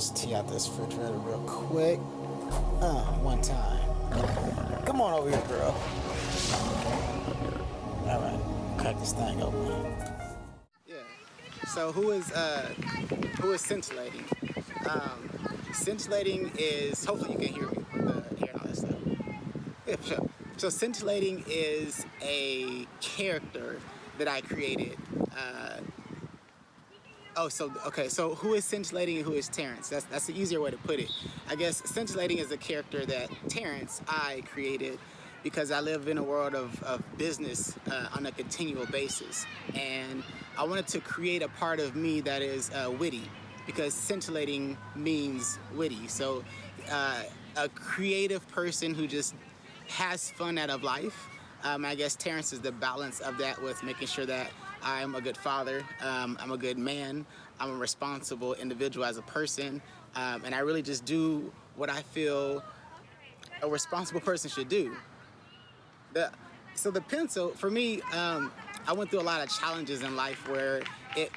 just tee out this refrigerator real quick. One time. Come on over here, girl. All right, crack this thing open. Yeah. So who is scintillating? Scintillating is, hopefully you can hear me with the air and all that stuff. Yeah, for sure. So scintillating is a character that I created. So who is Scintillating and who is Terrence? That's the easier way to put it. I guess Scintillating is a character that Terrence, I created because I live in a world of business on a continual basis. And I wanted to create a part of me that is witty, because scintillating means witty. So a creative person who just has fun out of life. I guess Terrence is the balance of that, with making sure that I'm a good father, I'm a good man, I'm a responsible individual as a person, and I really just do what I feel a responsible person should do. So the pencil, for me, I went through a lot of challenges in life where it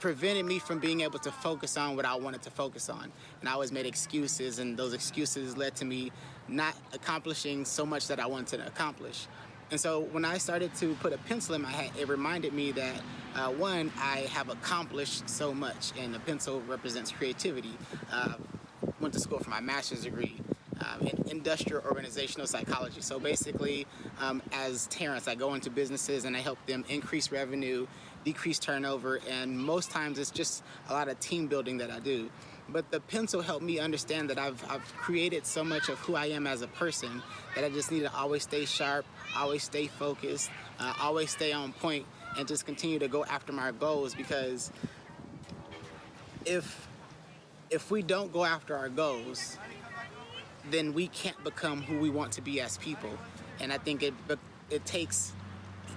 prevented me from being able to focus on what I wanted to focus on. And I always made excuses, and those excuses led to me not accomplishing so much that I wanted to accomplish. And so when I started to put a pencil in my hat, it reminded me that, one, I have accomplished so much, and the pencil represents creativity. Went to school for my master's degree in industrial organizational psychology. So basically, as Terrence, I go into businesses and I help them increase revenue, decrease turnover, and most times it's just a lot of team building that I do. But the pencil helped me understand that I've created so much of who I am as a person that I just need to always stay sharp, always stay focused, always stay on point, and just continue to go after my goals. Because if we don't go after our goals, then we can't become who we want to be as people. And I think it takes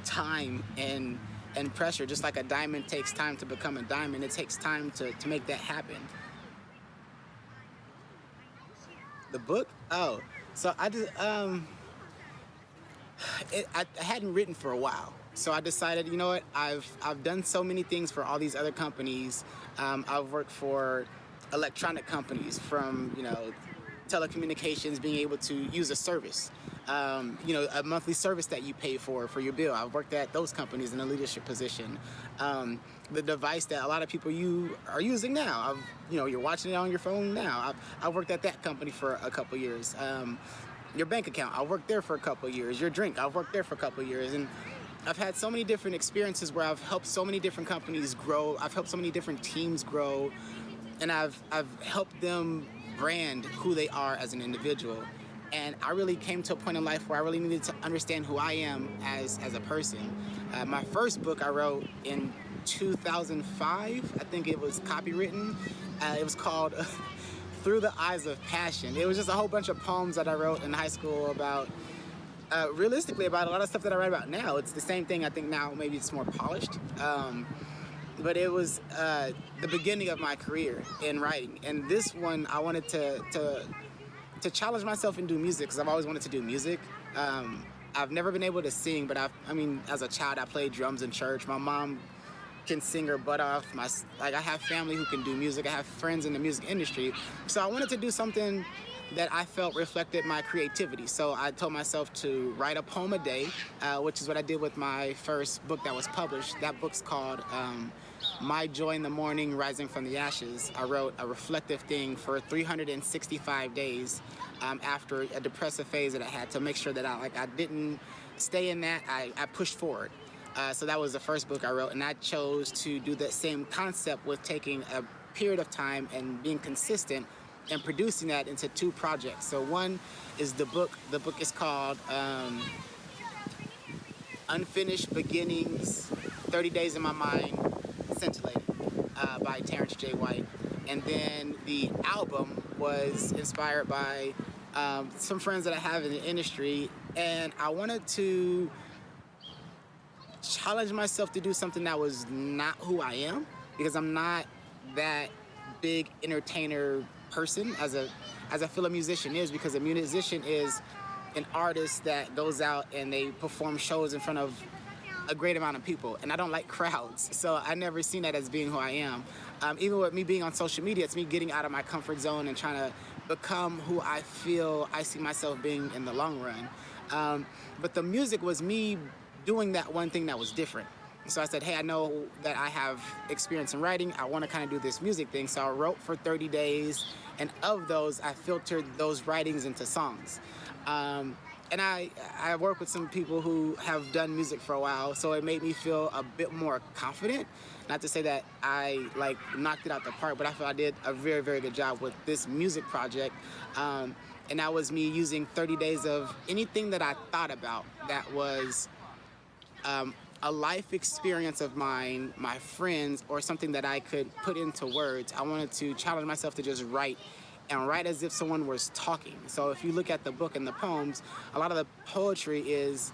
time and pressure. Just like a diamond takes time to become a diamond, it takes time to make that happen. The book? Oh, so I just I hadn't written for a while, so I decided, you know what? I've done so many things for all these other companies. I've worked for electronic companies, from telecommunications, being able to use a service, a monthly service that you pay for your bill. I've worked at those companies in a leadership position. The device that a lot of people are using now, you're watching it on your phone now. I've worked at that company for a couple years. Your bank account, I worked there for a couple years. Your drink, I've worked there for a couple years. And I've had so many different experiences where I've helped so many different companies grow. I've helped so many different teams grow, and I've helped them brand who they are as an individual. And I really came to a point in life where I really needed to understand who I am as a person. My first book I wrote in 2005. I think it was copywritten. It was called Through the Eyes of Passion. It was just a whole bunch of poems that I wrote in high school about, realistically, about a lot of stuff that I write about now. It's the same thing. I think now maybe it's more polished. But it was the beginning of my career in writing. And this one, I wanted to challenge myself and do music, because I've always wanted to do music. I've never been able to sing, but as a child, I played drums in church. My mom can sing her butt off. I have family who can do music. I have friends in the music industry. So I wanted to do something that I felt reflected my creativity. So I told myself to write a poem a day, which is what I did with my first book that was published. That book's called My Joy in the Morning, Rising from the Ashes. I wrote a reflective thing for 365 days after a depressive phase that I had, to make sure that I didn't stay in that. I pushed forward. So that was the first book I wrote, and I chose to do that same concept with taking a period of time and being consistent and producing that into two projects. So one is the book. The book is called Unfinished Beginnings, 30 Days in My Mind, Scintillating, by Terrence J. White. And then the album was inspired by some friends that I have in the industry, and I wanted to challenge myself to do something that was not who I am, because I'm not that big entertainer person as I feel a musician is, because a musician is an artist that goes out and they perform shows in front of a great amount of people, and I don't like crowds, so I never seen that as being who I am. Even with me being on social media, it's me getting out of my comfort zone and trying to become who I feel I see myself being in the long run. But the music was me doing that one thing that was different. So I said, hey, I know that I have experience in writing. I want to kind of do this music thing. So I wrote for 30 days. And of those, I filtered those writings into songs. And I work with some people who have done music for a while, so it made me feel a bit more confident. Not to say that I like knocked it out the park, but I feel I did a very, very good job with this music project. And that was me using 30 days of anything that I thought about that was a life experience of mine, my friends, or something that I could put into words. I wanted to challenge myself to just write and write as if someone was talking. So if you look at the book and the poems, a lot of the poetry is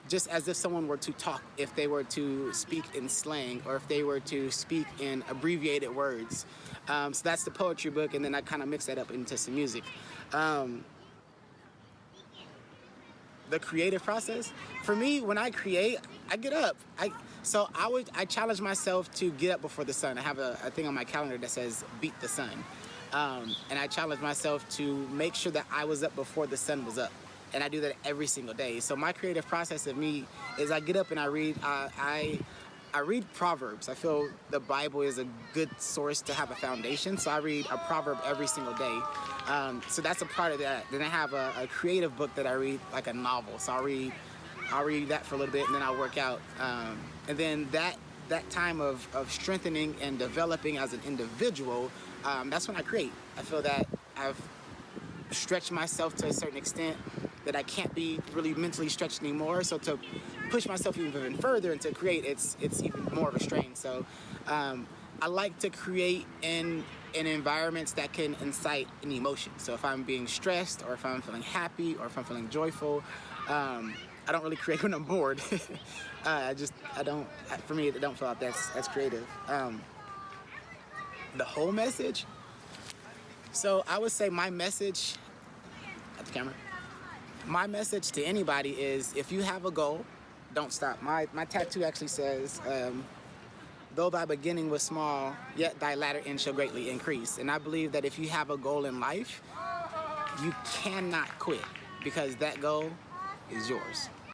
just as if someone were to talk, if they were to speak in slang or if they were to speak in abbreviated words. So that's the poetry book, and then I kind of mix that up into some music. The creative process, for me, when I create, I get up. I challenge myself to get up before the sun. I have a thing on my calendar that says beat the sun. And I challenge myself to make sure that I was up before the sun was up. And I do that every single day. So my creative process of me is I get up and I read. I read Proverbs. I feel the Bible is a good source to have a foundation. So I read a proverb every single day. So that's a part of that. Then I have a creative book that I read, like a novel. So I'll read that for a little bit, and then I'll work out. And then that time of strengthening and developing as an individual, that's when I create. I feel that I've stretched myself to a certain extent that I can't be really mentally stretched anymore. So to push myself even further and to create, it's even more of a strain. So I like to create in environments that can incite an emotion. So if I'm being stressed, or if I'm feeling happy, or if I'm feeling joyful, I don't really create when I'm bored. For me, I don't feel like that's creative. The whole message. So I would say my message, at the camera, my message to anybody is, if you have a goal, don't stop. My tattoo actually says, though thy beginning was small, yet thy latter end shall greatly increase. And I believe that if you have a goal in life, you cannot quit, because that goal is yours.